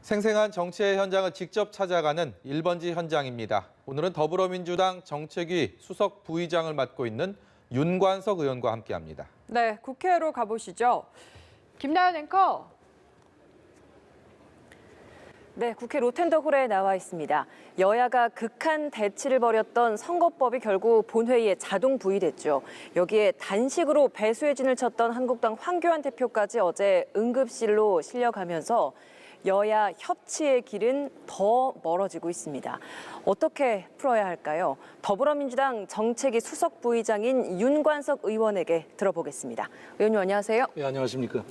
생생한 정치의 현장을 직접 찾아가는 1번지 현장입니다. 오늘은 더불어민주당 정책위 수석 부의장을 맡고 있는 윤관석 의원과 함께합니다. 네, 국회로 가보시죠. 김나연 앵커. 네, 국회 로텐더홀에 나와 있습니다. 여야가 극한 대치를 벌였던 선거법이 결국 본회의에 자동 부의됐죠. 여기에 단식으로 배수의 진을 쳤던 한국당 황교안 대표까지 어제 응급실로 실려가면서 여야 협치의 길은 더 멀어지고 있습니다. 어떻게 풀어야 할까요? 더불어민주당 정책위 수석 부의장인 윤관석 의원에게 들어보겠습니다. 의원님 안녕하세요. 네, 안녕하십니까.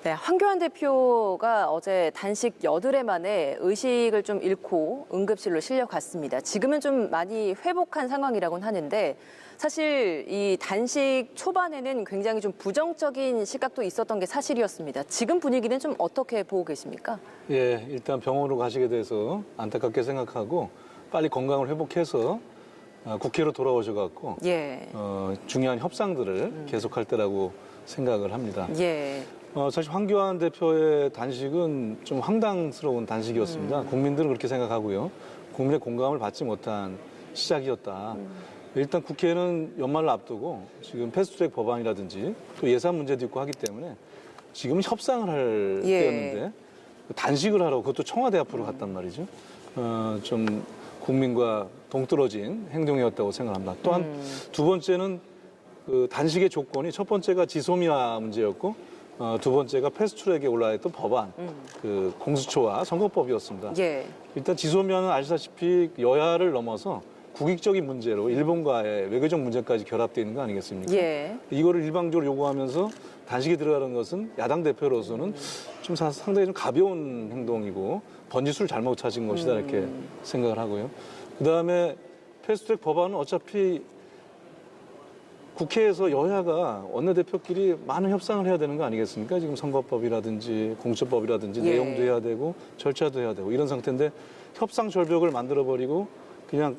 네, 황교안 대표가 어제 단식 8회 만에 의식을 좀 잃고 응급실로 실려갔습니다. 지금은 좀 많이 회복한 상황이라고는 하는데 사실 이 단식 초반에는 굉장히 좀 부정적인 시각도 있었던 게 사실이었습니다. 지금 분위기는 좀 어떻게 보고 계십니까? 예, 일단 병원으로 가시게 돼서 안타깝게 생각하고 빨리 건강을 회복해서 국회로 돌아오셔갖고 예. 중요한 협상들을 계속할 때라고 생각을 합니다. 예. 사실 황교안 대표의 단식은 좀 황당스러운 단식이었습니다. 국민들은 그렇게 생각하고요. 국민의 공감을 받지 못한 시작이었다. 일단 국회는 연말을 앞두고 지금 패스트트랙 법안이라든지 또 예산 문제도 있고 하기 때문에 지금 협상을 할 때였는데 단식을 하러 그것도 청와대 앞으로 갔단 말이죠. 좀 국민과 동떨어진 행동이었다고 생각합니다. 또한 두 번째는 그 단식의 조건이 첫 번째가 지소미아 문제였고 두 번째가 패스트트랙에 올라있던 법안, 그 공수처와 선거법이었습니다. 예. 일단 지소미아는 아시다시피 여야를 넘어서 국익적인 문제로 일본과의 외교적 문제까지 결합되어 있는 거 아니겠습니까? 예. 이거를 일방적으로 요구하면서 단식에 들어가는 것은 야당 대표로서는 좀 상당히 좀 가벼운 행동이고 번지수를 잘못 찾은 것이다 이렇게 생각을 하고요. 그다음에 패스트트랙 법안은 어차피 국회에서 여야가 원내대표끼리 많은 협상을 해야 되는 거 아니겠습니까? 지금 선거법이라든지 공수처법이라든지 예. 내용도 해야 되고 절차도 해야 되고 이런 상태인데 협상 절벽을 만들어버리고 그냥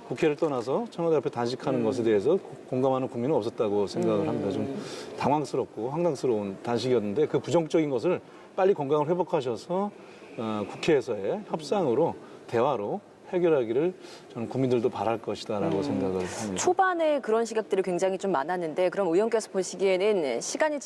국회를 떠나서 청와대 앞에 단식하는 것에 대해서 공감하는 국민은 없었다고 생각을 합니다. 좀 당황스럽고 황당스러운 단식이었는데 그 부정적인 것을 빨리 건강을 회복하셔서 국회에서의 협상으로 대화로 해결하기를 저는 국민들도 바랄 것이다라고 생각을 합니다. 초반에 그런 시각들이 굉장히 좀 많았는데 그럼 의원께서 보시기에는 시간이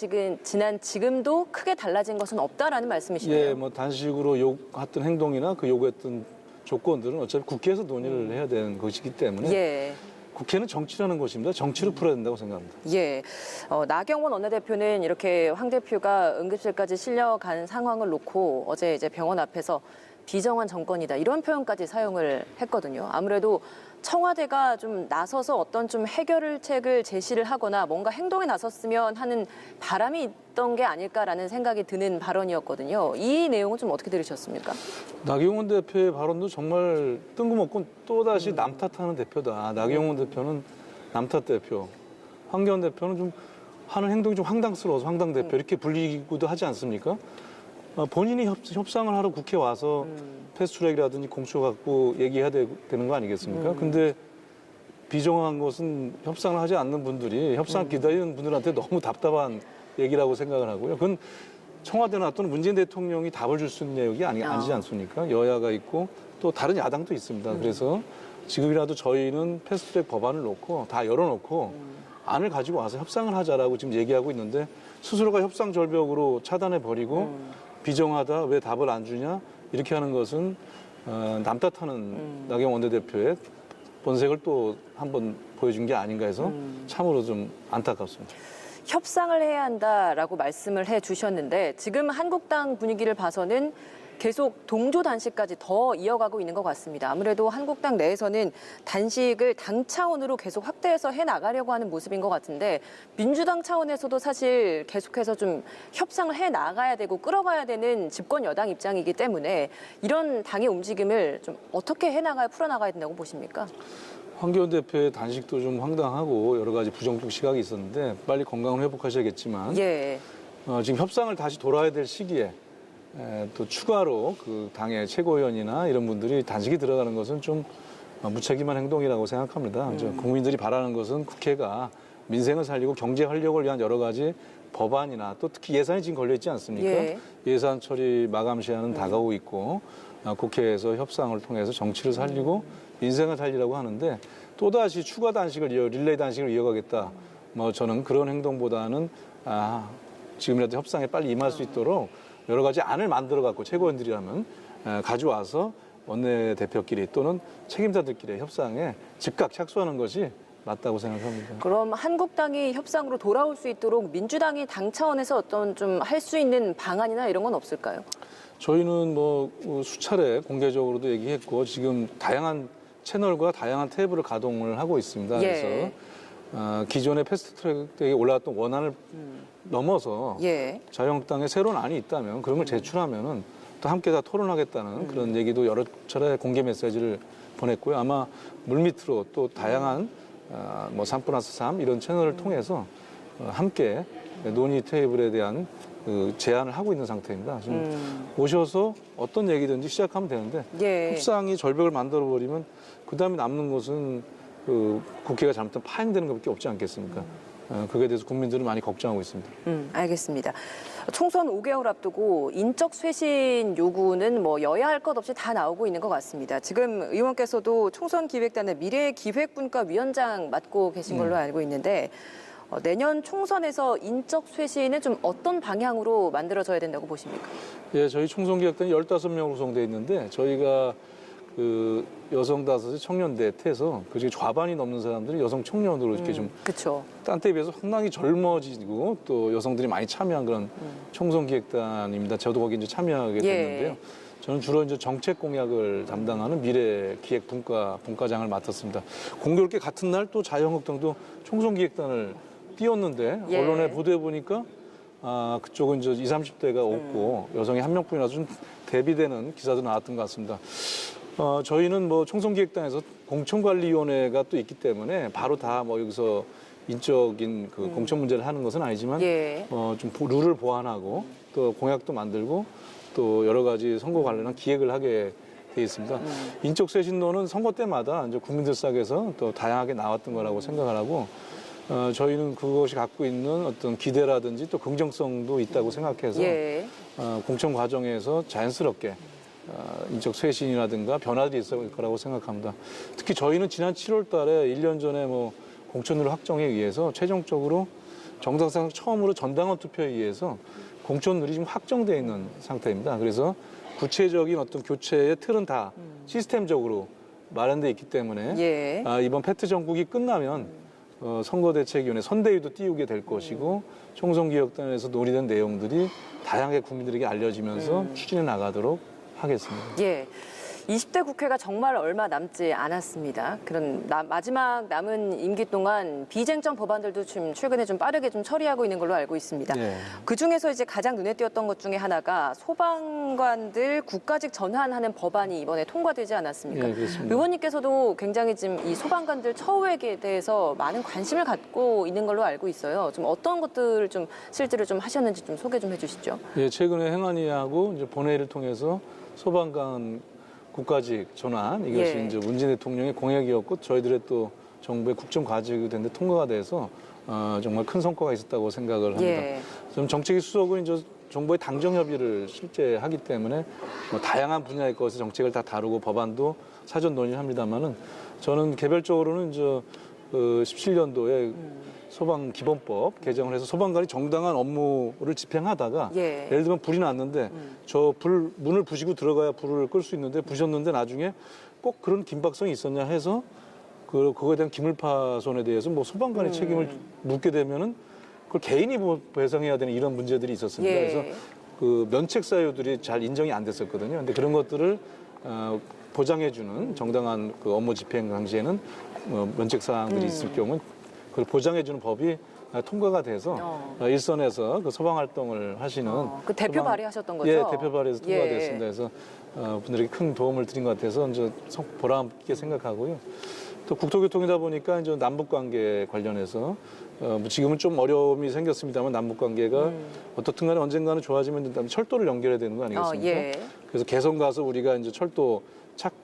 지난 지금도 크게 달라진 것은 없다라는 말씀이시네요. 예, 뭐 단식으로 요구했던 행동이나 그 요구했던 조건들은 어차피 국회에서 논의를 해야 되는 것이기 때문에 예. 국회는 정치라는 것입니다. 정치로 풀어야 된다고 생각합니다. 예. 나경원 원내대표는 이렇게 황 대표가 응급실까지 실려간 상황을 놓고 어제 이제 병원 앞에서 비정한 정권이다 이런 표현까지 사용을 했거든요. 아무래도 청와대가 좀 나서서 어떤 좀 해결책을 제시를 하거나 뭔가 행동에 나섰으면 하는 바람이 있던 게 아닐까라는 생각이 드는 발언이었거든요. 이 내용은 좀 어떻게 들으셨습니까? 나경원 대표의 발언도 정말 뜬금없고 또다시 남 탓하는 대표다. 나경원 대표는 남 탓 대표, 황교안 대표는 좀 하는 행동이 좀 황당스러워서 황당 대표 이렇게 불리기도 하지 않습니까? 본인이 협상을 하러 국회 와서 패스트트랙이라든지 공수처 갖고 얘기해야 되는 거 아니겠습니까? 근데 비정한 것은 협상을 하지 않는 분들이 협상을 기다리는 분들한테 너무 답답한 얘기라고 생각을 하고요. 그건 청와대나 또는 문재인 대통령이 답을 줄 수 있는 내용이 아니지 않습니까? 여야가 있고 또 다른 야당도 있습니다. 그래서 지금이라도 저희는 패스트트랙 법안을 놓고 다 열어놓고 안을 가지고 와서 협상을 하자라고 지금 얘기하고 있는데 스스로가 협상 절벽으로 차단해버리고 비정하다, 왜 답을 안 주냐 이렇게 하는 것은 남 탓하는 나경원 원내대표의 본색을 또 한번 보여준 게 아닌가 해서 참으로 좀 안타깝습니다. 협상을 해야 한다라고 말씀을 해주셨는데 지금 한국당 분위기를 봐서는 계속 동조 단식까지 더 이어가고 있는 것 같습니다. 아무래도 한국당 내에서는 단식을 당 차원으로 계속 확대해서 해나가려고 하는 모습인 것 같은데 민주당 차원에서도 사실 계속해서 좀 협상을 해나가야 되고 끌어가야 되는 집권 여당 입장이기 때문에 이런 당의 움직임을 좀 어떻게 해나가야 풀어나가야 된다고 보십니까? 황교안 대표의 단식도 좀 황당하고 여러 가지 부정적 시각이 있었는데 빨리 건강을 회복하셔야겠지만 예. 지금 협상을 다시 돌아야 될 시기에 또 추가로 그 당의 최고위원이나 이런 분들이 단식이 들어가는 것은 좀 무책임한 행동이라고 생각합니다. 국민들이 바라는 것은 국회가 민생을 살리고 경제 활력을 위한 여러 가지 법안이나 또 특히 예산이 지금 걸려 있지 않습니까? 예. 예산 처리 마감 시한은 다가오고 있고 국회에서 협상을 통해서 정치를 살리고 민생을 살리라고 하는데 또다시 추가 단식을 릴레이 단식을 이어가겠다. 뭐 저는 그런 행동보다는 지금이라도 협상에 빨리 임할 수 있도록 여러 가지 안을 만들어 갖고 최고위원들이라면 가져와서 원내대표끼리 또는 책임자들끼리 협상에 즉각 착수하는 것이 맞다고 생각합니다. 그럼 한국당이 협상으로 돌아올 수 있도록 민주당이 당 차원에서 어떤 좀 할 수 있는 방안이나 이런 건 없을까요? 저희는 뭐 수차례 공개적으로도 얘기했고 지금 다양한 채널과 다양한 탭을 가동을 하고 있습니다. 예. 그래서 기존의 패스트트랙에 올라왔던 원안을 넘어서 예. 자유한국당에 새로운 안이 있다면 그런 걸 제출하면은 또 함께 다 토론하겠다는 그런 얘기도 여러 차례 공개 메시지를 보냈고요. 아마 물밑으로 또 다양한 뭐 3+3 이런 채널을 통해서 함께 논의 테이블에 대한 그 제안을 하고 있는 상태입니다. 지금 오셔서 어떤 얘기든지 시작하면 되는데 예. 협상이 절벽을 만들어버리면 그다음에 남는 것은 그 국회가 잘못하면 파행되는 것밖에 없지 않겠습니까? 그거에 대해서 국민들은 많이 걱정하고 있습니다. 알겠습니다. 총선 5개월 앞두고 인적 쇄신 요구는 뭐 여야 할 것 없이 다 나오고 있는 것 같습니다. 지금 의원께서도 총선 기획단의 미래기획분과위원장 맡고 계신 걸로 알고 있는데 내년 총선에서 인적 쇄신은 좀 어떤 방향으로 만들어져야 된다고 보십니까? 예, 저희 총선기획단이 15명으로 구성되어 있는데 저희가 그 여성 5이 청년대 태서 그중에 좌반이 넘는 사람들이 여성 청년으로 이렇게 좀 그렇죠. 딴 때에 비해서 상당히 젊어지고 또 여성들이 많이 참여한 그런 총선기획단입니다. 저도 거기 이제 참여하게 됐는데요. 예. 저는 주로 이제 정책 공약을 담당하는 미래기획분과장을 맡았습니다. 공교롭게 같은 날 또 자유한국당도 총선기획단을 띄웠는데 예. 언론에 보도해 보니까 그쪽은 이제 20, 30대가 없고 여성이 한 명뿐이라서 좀 대비되는 기사도 나왔던 것 같습니다. 저희는 뭐 총선기획단에서 공천관리위원회가 또 있기 때문에 바로 다 뭐 여기서 인적인 그 공천 문제를 하는 것은 아니지만 예. 좀 룰을 보완하고 또 공약도 만들고 또 여러 가지 선거 관련한 기획을 하게 돼 있습니다. 인적 쇄신론은 선거 때마다 이제 국민들 속에서 또 다양하게 나왔던 거라고 생각을 하고 저희는 그것이 갖고 있는 어떤 기대라든지 또 긍정성도 있다고 생각해서 예. 공천 과정에서 자연스럽게 인적 쇄신이라든가 변화들이 있을 거라고 생각합니다. 특히 저희는 지난 7월 달에 1년 전에 뭐 공천률 확정에 의해서 최종적으로 정당상 처음으로 전당원 투표에 의해서 공천률이 지금 확정되어 있는 상태입니다. 그래서 구체적인 어떤 교체의 틀은 다 시스템적으로 마련되어 있기 때문에 예. 이번 패트 정국이 끝나면 선거대책위원회 선대위도 띄우게 될 것이고 총선기획단에서 논의된 내용들이 다양하게 국민들에게 알려지면서 추진해 나가도록 하겠습니다. 예. 20대 국회가 정말 얼마 남지 않았습니다. 그런 마지막 남은 임기 동안 비쟁점 법안들도 좀 최근에 좀 빠르게 좀 처리하고 있는 걸로 알고 있습니다. 예. 그 중에서 이제 가장 눈에 띄었던 것 중에 하나가 소방관들 국가직 전환하는 법안이 이번에 통과되지 않았습니까? 예, 그렇습니다. 의원님께서도 굉장히 지금 이 소방관들 처우에 대해서 많은 관심을 갖고 있는 걸로 알고 있어요. 좀 어떤 것들을 좀 실제로 좀 하셨는지 좀 소개 좀 해주시죠. 예, 최근에 행안위하고 이제 본회의를 통해서 소방관 국가직 전환 이것이 예. 이제 문재인 대통령의 공약이었고 저희들의 또 정부의 국정 과제가 됐는데 통과가 돼서 정말 큰 성과가 있었다고 생각을 합니다. 예. 좀 정책위 수석은 이제 정부의 당정 협의를 실제 하기 때문에 뭐 다양한 분야의 것을 정책을 다 다루고 법안도 사전 논의를 합니다만은 저는 개별적으로는 이제 17년도에 소방 기본법 개정을 해서 소방관이 정당한 업무를 집행하다가 예. 예를 들면 불이 났는데 문을 부시고 들어가야 불을 끌 수 있는데 부셨는데 나중에 꼭 그런 긴박성이 있었냐 해서 그거에 대한 기물파손에 대해서 뭐 소방관의 책임을 묻게 되면은 그걸 개인이 배상해야 되는 이런 문제들이 있었습니다. 예. 그래서 그 면책 사유들이 잘 인정이 안 됐었거든요. 근데 그런 것들을 보장해주는 정당한 그 업무 집행 당시에는 면책 사항들이 있을 경우 그걸 보장해주는 법이 통과가 돼서 일선에서 그 소방 활동을 하시는 그 대표 발의하셨던 거죠? 예, 대표 발의해서 통과가 예. 됐습니다. 그래서 분들에게 큰 도움을 드린 것 같아서 이제 보람 있게 생각하고요. 또 국토교통이다 보니까 이제 남북 관계 관련해서 지금은 좀 어려움이 생겼습니다만 남북 관계가 어떻든 간에 언젠가는 좋아지면 된다면 철도를 연결해야 되는 거 아니겠습니까? 예. 그래서 개성 가서 우리가 이제 철도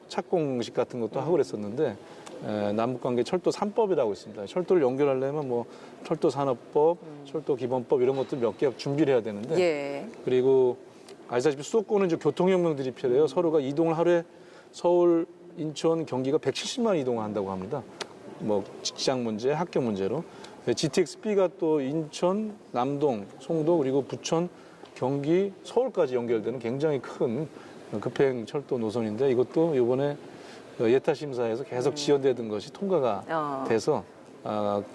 착공식 같은 것도 하고 그랬었는데 남북관계 철도 3법이라고 있습니다. 철도를 연결하려면 뭐 철도산업법, 철도기본법 이런 것들 몇 개 준비를 해야 되는데 예. 그리고 아시다시피 수도권은 이제 교통혁명들이 필요해요. 서로가 이동을 하루에 서울, 인천, 경기가 170만 이동한다고 합니다. 뭐 직장 문제, 학교 문제로. GTX-B가 또 인천, 남동, 송도 그리고 부천, 경기, 서울까지 연결되는 굉장히 큰 급행 철도 노선인데 이것도 이번에 예타 심사에서 계속 지연되던 것이 통과가 돼서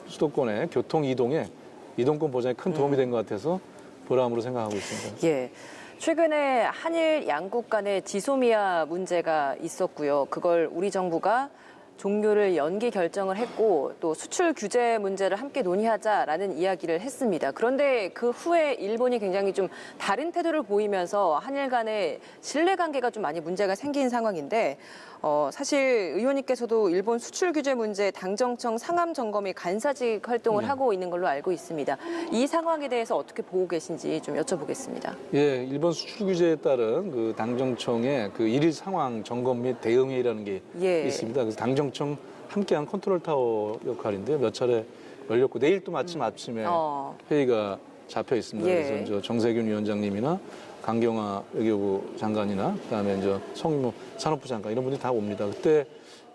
수도권의 교통 이동에 이동권 보장에 큰 도움이 된 것 같아서 보람으로 생각하고 있습니다. 예. 최근에 한일 양국 간의 지소미아 문제가 있었고요. 그걸 우리 정부가 종료를 연기 결정을 했고 또 수출 규제 문제를 함께 논의하자라는 이야기를 했습니다. 그런데 그 후에 일본이 굉장히 좀 다른 태도를 보이면서 한일 간의 신뢰관계가 좀 많이 문제가 생긴 상황인데 사실 의원님께서도 일본 수출 규제 문제 당정청 상암 점검이 간사직 활동을 하고 있는 걸로 알고 있습니다. 이 상황에 대해서 어떻게 보고 계신지 좀 여쭤보겠습니다. 예, 일본 수출 규제에 따른 그 당정청의 그 일일 상황 점검 및 대응회의라는 게 있습니다. 그래서 당정청 함께한 컨트롤 타워 역할인데요. 몇 차례 열렸고 내일 또 마침 아침에 회의가 잡혀 있습니다. 그래서 이제 정세균 위원장님이나 강경화 외교부 장관이나 그다음에 이제 성인모 산업부 장관 이런 분들이 다 옵니다. 그때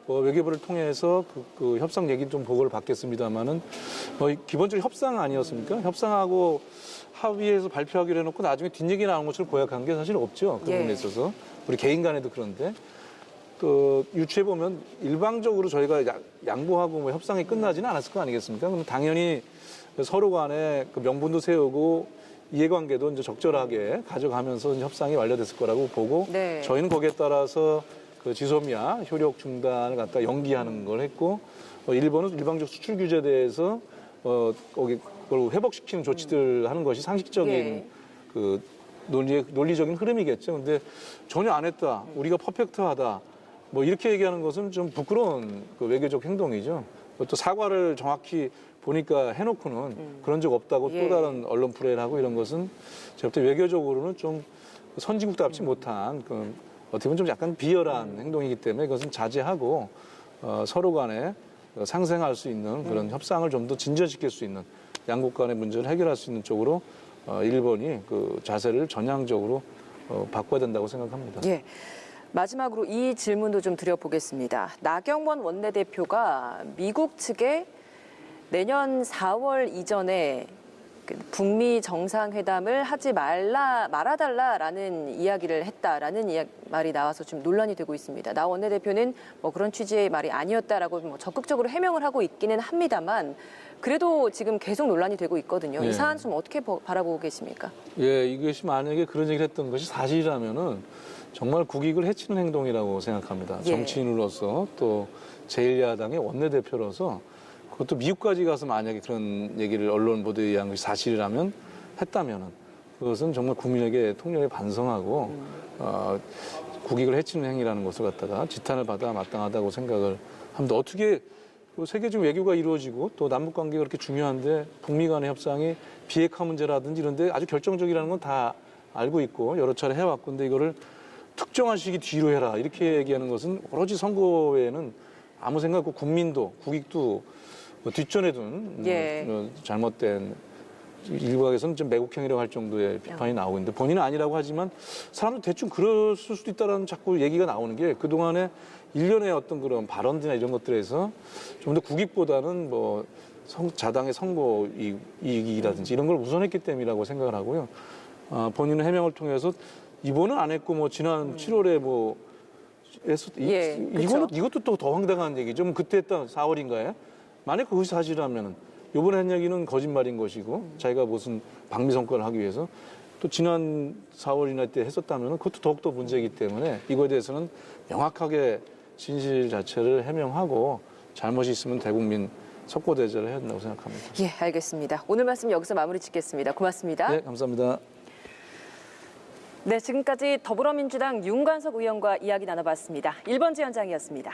외교부를 통해서 그 협상 얘기 좀 보고를 받겠습니다만은 기본적으로 협상 아니었습니까? 협상하고 합의해서 발표하기로 해놓고 나중에 뒷얘기 나온 것처럼 고약한 게 사실 없죠. 그 부분에 있어서 우리 개인 간에도 그런데 또 유추해 보면 일방적으로 저희가 양보하고 뭐 협상이 끝나지는 않았을 거 아니겠습니까? 그럼 당연히 서로 간에 그 명분도 세우고 이해관계도 이제 적절하게 가져가면서 이제 협상이 완료됐을 거라고 보고 저희는 거기에 따라서 그 지소미아 효력 중단을 갖다 연기하는 걸 했고 일본은 일방적 수출 규제에 대해서 거기 그걸 회복시키는 조치들 하는 것이 상식적인 그 논리적인 흐름이겠죠. 근데 전혀 안 했다. 우리가 퍼펙트하다. 뭐 이렇게 얘기하는 것은 좀 부끄러운 그 외교적 행동이죠. 또 사과를 정확히 보니까 해놓고는 그런 적 없다고 또 다른 언론 플레이를 하고 이런 것은 제가 볼 때 외교적으로는 좀 선진국답지 못한 그 어떻게 보면 좀 약간 비열한 행동이기 때문에 그것은 자제하고 서로 간에 상생할 수 있는 그런 협상을 좀 더 진전시킬 수 있는 양국 간의 문제를 해결할 수 있는 쪽으로 일본이 그 자세를 전향적으로 바꿔야 된다고 생각합니다. 예. 마지막으로 이 질문도 좀 드려보겠습니다. 나경원 원내대표가 미국 측에 내년 4월 이전에 북미 정상회담을 하지 말아달라라는 이야기를 했다라는 말이 나와서 좀 논란이 되고 있습니다. 나 원내대표는 뭐 그런 취지의 말이 아니었다라고 뭐 적극적으로 해명을 하고 있기는 합니다만 그래도 지금 계속 논란이 되고 있거든요. 이 사안 좀 어떻게 바라보고 계십니까? 예, 이것이 만약에 그런 얘기를 했던 것이 사실이라면은 정말 국익을 해치는 행동이라고 생각합니다. 정치인으로서 또 제1야당의 원내대표로서 그것도 미국까지 가서 만약에 그런 얘기를 언론 보도에 의한 것이 사실이라면 했다면은 그것은 정말 국민에게 통렬히 반성하고 국익을 해치는 행위라는 것을 갖다가 지탄을 받아 마땅하다고 생각을 합니다. 어떻게 세계적 외교가 이루어지고 또 남북 관계가 그렇게 중요한데 북미 간의 협상이 비핵화 문제라든지 이런 데 아주 결정적이라는 건 다 알고 있고 여러 차례 해왔고 근데 이거를 특정한 시기 뒤로 해라 이렇게 얘기하는 것은 오로지 선거에는 아무 생각 없고 국민도 국익도 뒷전에 둔 잘못된 일각에서는 좀 매국형이라고 할 정도의 비판이 나오고 있는데 본인은 아니라고 하지만 사람도 대충 그럴 수도 있다라는 자꾸 얘기가 나오는 게 그동안에 일련의 어떤 그런 발언들이나 이런 것들에서 좀 더 국익보다는 뭐 자당의 선거 이익이라든지 이런 걸 우선했기 때문이라고 생각을 하고요. 본인은 해명을 통해서 이번은 안 했고 뭐 지난 7월에 뭐 이것도 또 더 황당한 얘기죠. 그때 했던 4월인가에 만약 그것이 사실이라면 이번에 한 얘기는 거짓말인 것이고 자기가 무슨 방미 성과를 하기 위해서 또 지난 4월이나 때 했었다면 그것도 더욱더 문제이기 때문에 이거에 대해서는 명확하게 진실 자체를 해명하고 잘못이 있으면 대국민 석고대죄를 해야 된다고 생각합니다. 예, 알겠습니다. 오늘 말씀 여기서 마무리 짓겠습니다. 고맙습니다. 네, 감사합니다. 네, 지금까지 더불어민주당 윤관석 의원과 이야기 나눠봤습니다. 1번지 현장이었습니다.